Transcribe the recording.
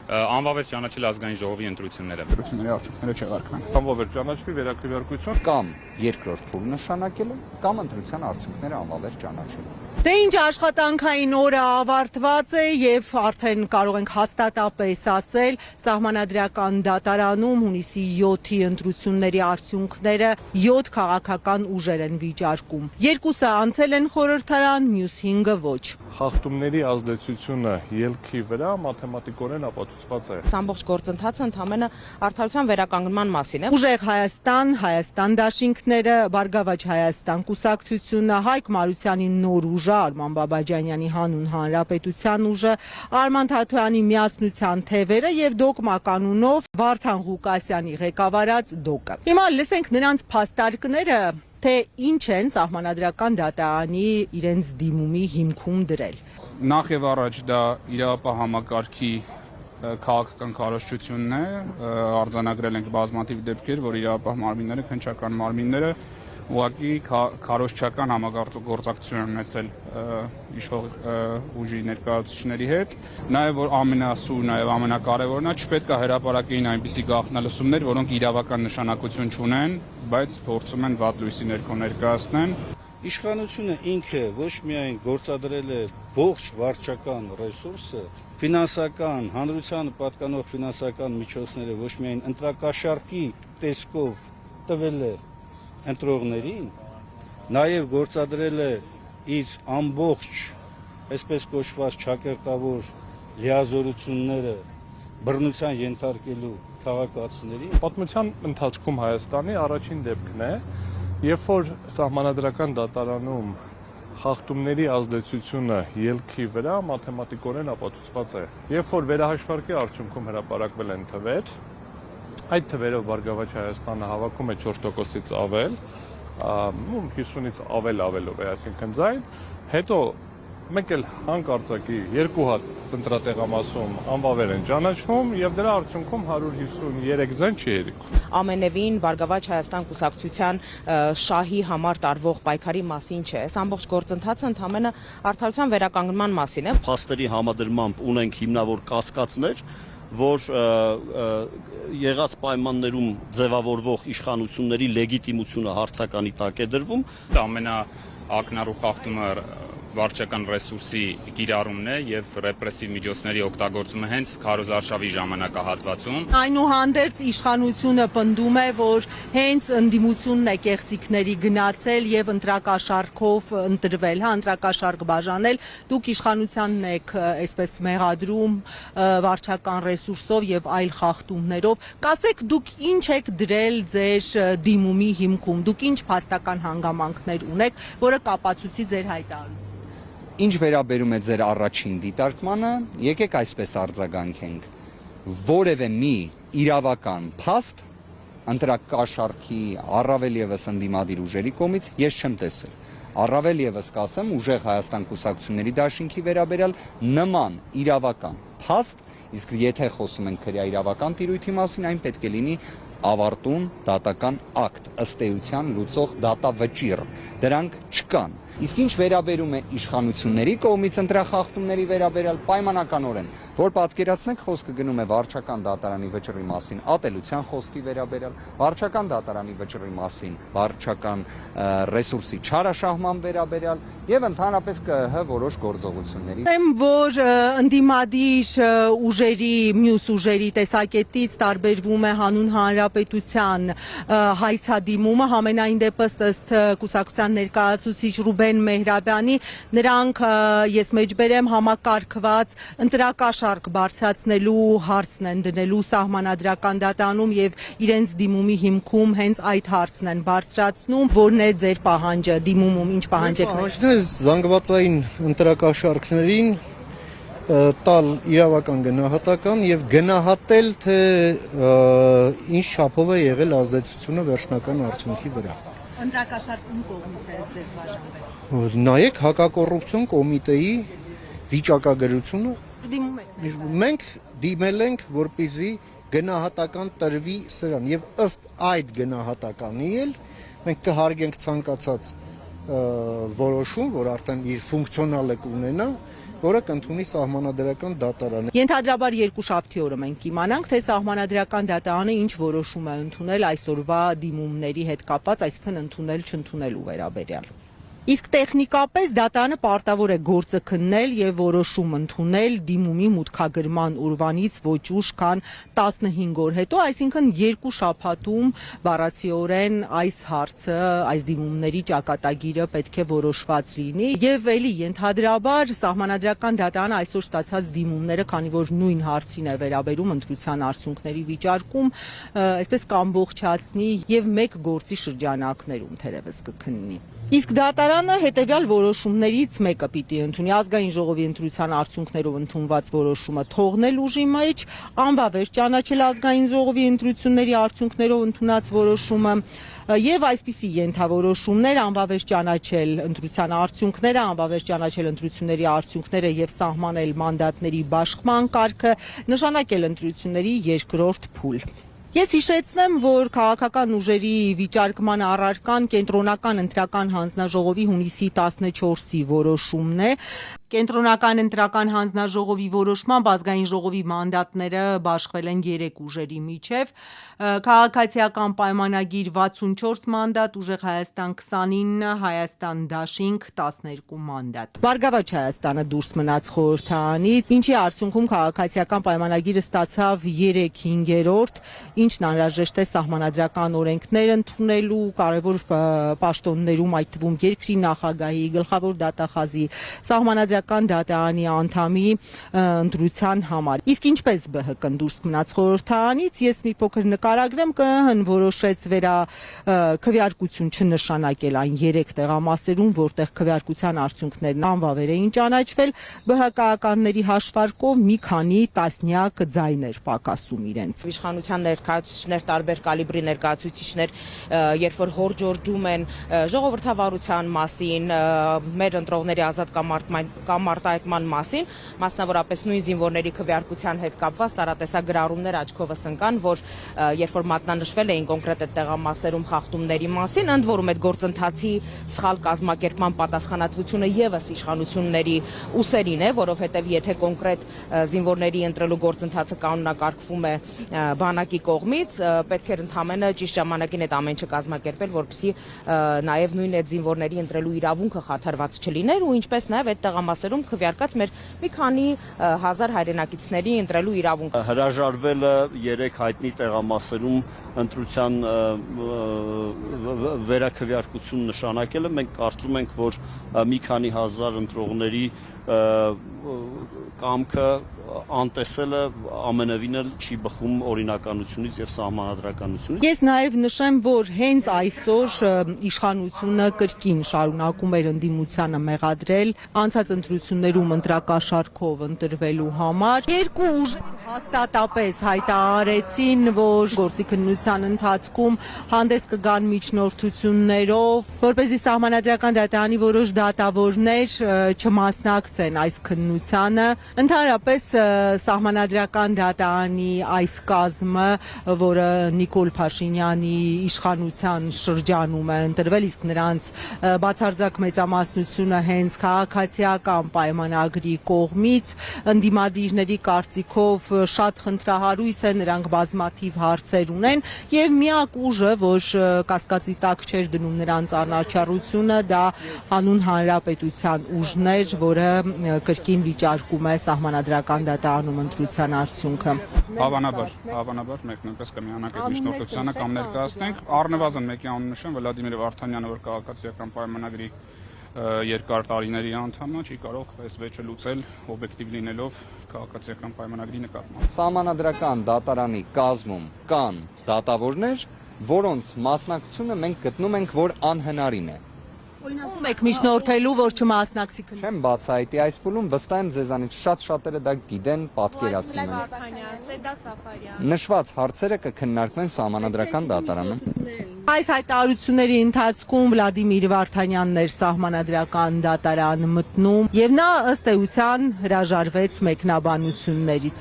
անվավեր ճանաչել ազգային ժողովի ընտրությունները։ Ընտրությունների արդյունքները չեղարկվեն։ Անվավեր ճանաչվի վերաքվեարկություն Կամ երկրորդ փուլ նշանակելը, կամ ընտրության արդյունքները անվավեր ճանաչելը։ Դե ինչ աշխատանքային օրը ավարտված է եւ արդեն կարող ենք հաստատապես ասել Սահմանադրական դատարանում հունիսի 7-ի ընտրությունների արդյունքները 7 քաղաքական ուժեր են վիճարկում։ Երկուսը անցել են խորհրդարան, մյուս 5-ը ոչ։ խախտումների ազդեցությունը ելքի վրա մաթեմատիկորեն ապացուցված է։ Ամբողջ գործընթացը ընդհանրապես արդարության վերականգնման մասին է։ Ուժեղ Հայաստան դաշինքները, Բարգավաճ Հայաստան կուսակցությունը, Հայկ Մարությանի նոր ուժը, Արման Բաբաջանյանի հանուն Հանրապետության ուժը, Արման Թաթոյանի միասնության թևերը եւ Դոգմա կանունով Վարդան Ղուկասյանի ղեկավարած ԴՕԿ-ը։ Հիմա լսենք նրանց փաստարկները, թե ինչ են Սահմանադրական դատարանի իրենց դիմումի հիմքում դրել։ Նախ եւ առաջ դա իրավապահ համակարգի քաղաքական քարոզչությունն է, արձանագրել ենք բազմաթիվ դեպքեր, որ իրավապահ մարմինները, քննչական մարմինները ուղղակի քարոզչական համագործակցություն են ունեցել իշխող ուժի ներկայացուցիչների հետ, նաև որ ամենասուրը եւ ամենակարևորն է, չպետք է հրապարակեին այնպիսի գաղտնալսումներ, որոնք իրավական նշանակություն չունեն, բայց փորձում են վատ լույսի ներքո ներկայացնեն։ Իշխանությունը ինքը ոչ միայն գործադրել է ողջ վարչական ռեսուրսը, ֆինանսական, հանրությանը պատկանող ֆինանսական միջոցները ոչ միայն ընտրակաշառքի տեսքով տվել է ընտրողներին, նաև գործադրել է իր ամբողջ, այսպես կոչված ճակերտավոր լիազորությունները բռնության ենթարկելու քաղաքացիներին։ Պատմության ընթացքում Հայաստանի առաջին դեպքն է, երբ որ Սահմանադրական դատարանում խախտումների ազդեցությունը ելքի վրա մաթեմատիկորեն ապացուցված է։ Երբ որ վերահաշվարկի արդյունքում հրապարակվել են թվեր, այդ թվերով Բարգավաճ Հայաստանը հավաքում է 4%-ից ավել, 50-ից ավելով է, այսինքն ձայն, հետո մեկ էլ հանկարծակի երկու հատ ընտրատեղամասում անվավեր են ճանաչվում եւ դրա արդյունքում 153 ձայն չի երիկում։ Ամենևին Բարգավաճ Հայաստան կուսակցության շահի համար տարվող պայքարի մասին չէ։ Այս ամբողջ գործընթացը ընդհանրապես արդարության վերականգնման մասին է։ Փաստերի համադրմամբ ունենք հիմնավոր կասկածներ, որ եղած պայմաններում ձևավորվող իշխանությունների լեգիտիմությունը հարցականի տակ է դրվում։ Ամենաակնառու խախտումը վարչական ռեսուրսի կիրառումն է եւ ռեպրեսիվ միջոցների օգտագործումը հենց քարոզարշավի ժամանակահատվածում։ Այնուհանդերձ իշխանությունը պնդում է, որ հենց ընդդիմությունն է կեղծիքների գնացել եւ ընտրակաշառքով ընտրվել, ընտրակաշառք բաժանել։ Դուք իշխանությանն եք այսպես մեղադրում վարչական ռեսուրսով եւ այլ խախտումներով։ Կասեք, դուք ինչ եք դրել ձեր դիմումի հիմքում, դուք ինչ փաստական հանգամանքներ ունեք, որը կապացուցի ձեր հայտարարությունը։ Ինչ վերաբերում է ձեր առաջին դիտարկմանը, եկեք այսպես արձագանքենք։ Որևէ մի իրավական փաստ ընտրակաշառքի առավել եւս ընդդիմադիր ուժերի կողմից ես չեմ տեսել։ Առավել եւս կասեմ, ուժեղ Հայաստան կուսակցությունների դաշինքի վերաբերյալ նման իրավական փաստ, իսկ եթե խոսում ենք քրեա իրավական տիրույթի մասին, այն պետք է լինի ավարտուն դատական ակտ, ըստ էության լուծող դատավճիռ, դրանք չկան։ Իսկ ինչ վերաբերում է իշխանությունների կողմից ընտրախախտումների վերաբերյալ պայմանականորեն, որ պատկերացնեք, խոսքը գնում է վարչական դատարանի վճռի մասին, ատելության խոսքի վերաբերյալ, վարչական դատարանի վճռի մասին, վարչական ռեսուրսի չարաշահման վերաբերյալ եւ ընդհանրապես ԿԸՀ որոշ գործողությունների։ Եմ որ ընդդիմադիր ուժերի, մյուս ուժերի տեսակետից տարբերվում է հանուն հանրապետության հայցադիմումը, համենայն դեպս ըստ կուսակցության ներկայացուցիչ Ռուբեն Մեհրաբյանի, նրանք ես մեջբերեմ համակարգված ընտրակաշառք բարձրացնելու հարցն են դնելու Սահմանադրական դատարանում եւ իրենց դիմումի հիմքում հենց այդ հարցն են բարձրացնում, որն է ձեր պահանջը, դիմումում ինչ պահանջ եք։ Պահանջն է զանգվածային ընտրակաշառքներին տալ իրավական գնահատական եւ գնահատել, թե ինչ չափով է եղել ազդեցությունը վերջնական արդյունքի վրա։ Ընտրակաշառքում կողմից է ձեզ բաժանվել։ Նայեք հակակոռուպցիոն կոմիտեի վիճակագրությունը։ Դիմում եք։ Մենք դիմել ենք, որպեսզի գնահատական տրվի սրան եւ ըստ այդ գնահատականի էլ մենք կհարգենք ցանկացած որոշում, որ արդեն իր ֆունկցիոնալ է կունենա որը կընդունի սահմանադրական դատարանը։ Ենթադրաբար երկուշաբթի օրը մենք կիմանանք, թե սահմանադրական դատարանը ինչ որոշում է ընդունել այսօրվա դիմումների հետ կապված, այսինքն ընդունել չընդունելու վերաբերյալ։ Իսկ տեխնիկապես դատարանը պարտավոր է գործը քննել եւ որոշում ընդունել դիմումի մուտքագրման օրվանից ոչ ուշ, քան 15 օր հետո, այսինքն 2 շաբաթում բառացիորեն այս հարցը, այս դիմումների ճակատագիրը պետք է որոշված լինի եւ ելի ենթադրաբար սահմանադրական դատարանը այսօր ստացած դիմումները, քանի որ նույն հարցին է վերաբերում ընտրության արդյունքների վիճարկում, այսպես կամբողջացնի եւ մեկ գործի շրջանակներում թերևս կքննի։ Իսկ դատարանը հետևյալ որոշումներից մեկը պիտի ընդունի ազգային ժողովի ընտրության արդյունքներով ընդունված որոշումը թողնել ուժի մեջ, անվավեր ճանաչել ազգային ժողովի ընտրությունների արդյունքներով ընդունած որոշումը եւ այսպիսի ենթավորոշումներ անվավեր ճանաչել ընտրության արդյունքները, անվավեր ճանաչել ընտրությունների արդյունքները եւ սահմանել մանդատների բաշխման կարգը, նշանակել ընտրությունների երկրորդ փուլ։ Ես հիշեցնեմ, որ քաղաքական ուժերի վիճարկման առարկան կենտրոնական ընտրական հանձնաժողովի հունիսի 14-ի որոշումն է։ Կենտրոնական ընտրական հանձնաժողովի որոշմամբ ազգային ժողովի մանդատները բաշխվել են 3 ուժերի միջև, քաղաքացիական պայմանագիր 64 մանդատ, ուժեղ Հայաստան 29, Հայաստան դաշինք 12 մանդատ։ Բարգավաճ Հայաստանը դուրս մնաց խորհրդարանից, ինչի արդյունքում քաղաքացիական պայմանագիրը ստացավ 3/5, ինչն անհրաժեշտ է սահմանադրական օրենքներ ընդունելու, կարևոր պաշտոններում, այդ թվում երկրի նախագահի, գլխավոր դատախազի, սահմանադրական դատարանի անդամի ընտրության համար։ Իսկ ինչպես ԲՀԿ-ն դուրս մնաց խորհրդարանից, ես մի փոքր նկարագրեմ, ԿՀ-ն որոշեց քվեարկություն չնշանակել այն 3 տեղամասերում, որտեղ քվեարկության արդյունքներն անվավեր էին ճանաչվել, ԲՀԿ-ականների հաշվարկով մի քանի տասնյակ ձայներ պակասում իրենց։ Իշխանության ներկայացուցիչներ, տարբեր կալիբրի ներկայացուցիչներ, երբ որ հորջորջում են ժողովրդավարության մասին, մեր ընտրողների ազատ կամ արտահայտման մասին, մասնավորապես նույն զինվորների քվեարկության հետ կապված տարատեսակ գրառումներ աչքովս ընկան, որ երբ որ մատնանշվել էին կոնկրետ այդ տեղամասերում խախտումների մասին, ընդ որում այդ գործընթացի սխալ կազմակերպման պատասխանատվությունը եւս իշխանությունների ուսերին է, որովհետեւ եթե կոնկրետ զինվորների ընտրելու գործընթացը կանոնակարգվում է բանակի կողմից, պետք է ընդհանրապես ճիշտ ժամանակին այդ ամեն ինչը կազմակերպել, որպեսզի նաեւ նույն այդ զինվորների ընտրելու իրավունքը խաթարված չլիներ ու ինչպես նաեւ այդ տեղամասերում քվեարկած մեր մի քանի հազար հայրենակիցների ընտրելու իրավունքը։ Հրաժարվելը 3 հայտնի տեղամասերում ընտրության վերաքվեարկություն նշանակելը մենք կարծում ենք, որ մի քանի հազար ընտրողների կամքը անտեսելը ամենևին էլ չի բխում օրինականությունից եւ սահմանադրականությունից։ Ես նաեւ նշեմ, որ հենց այսօր իշխանությունը կրկին շարունակում էր ընդդիմությանը մեղադրել անցած ընտրություններում ընտրակաշառքով ընտրվելու համար։ Երկու ուժեր հաստատապես հայտարարեցին, որ գործի քննության ընթացքում հանդես կգան միջնորդություններով, որպեսզի սահմանադրական դատարանի որոշ դատավորներ չմասնակցեն այս քննությանը։ Ընդհանրապես սահմանադրական դատարանի այս կազմը, որը Նիկոլ Փաշինյանի իշխանության շրջանում է ընտրվել, իսկ նրանց բացարձակ մեծամասնությունը հենց քաղաքացիական պայմանագրի կողմից, ընդդիմադիրների կարծիքով շատ խնդրահարույց է, նրանք բազմաթիվ հարցեր ունեն եւ միակ ուժը, որ կասկածի տակ չէր դնում նրանց անարչարությունը, դա հանուն հանրապետության ուժն էր, որը կրկին վիճարկում է սահմանադրական դատարանում ընտրության արդյունքը։ Հավանաբար մենք նույնպես կմիանանք այդ միջնորդությանը կամ ներկայացնենք։ Առնվազն մեկի անուն նշեմ, Վլադիմիր Վարդանյանը, որ քաղաքացիական պայմանագրի երկար տարիների անդամն է, չի կարող այս վեճը լուծել օբյեկտիվ լինելով քաղաքացիական պայմանագրի նկատմամբ։ Սահմանադրական դատարանի կազմում կան դատավորներ, որոնց մասնակցությունը մենք գտնում ենք, որ անհնարին է։ Օրինակ եք միջնորդելու, որ չմասնակցի քննության։ Չեմ բացահայտի այս փուլում, վստահ եմ ձեզանից շատերը դա գիտեն, պատկերացնում են։ Նշված հարցերը կքննարկվեն սահմանադրական դատարանում։ Այս հայտարարությունների ընթացքում Վլադիմիր Վարդանյանն էր սահմանադրական դատարան մտնում եւ նա ըստ էության հրաժարվեց մեկնաբանություններից։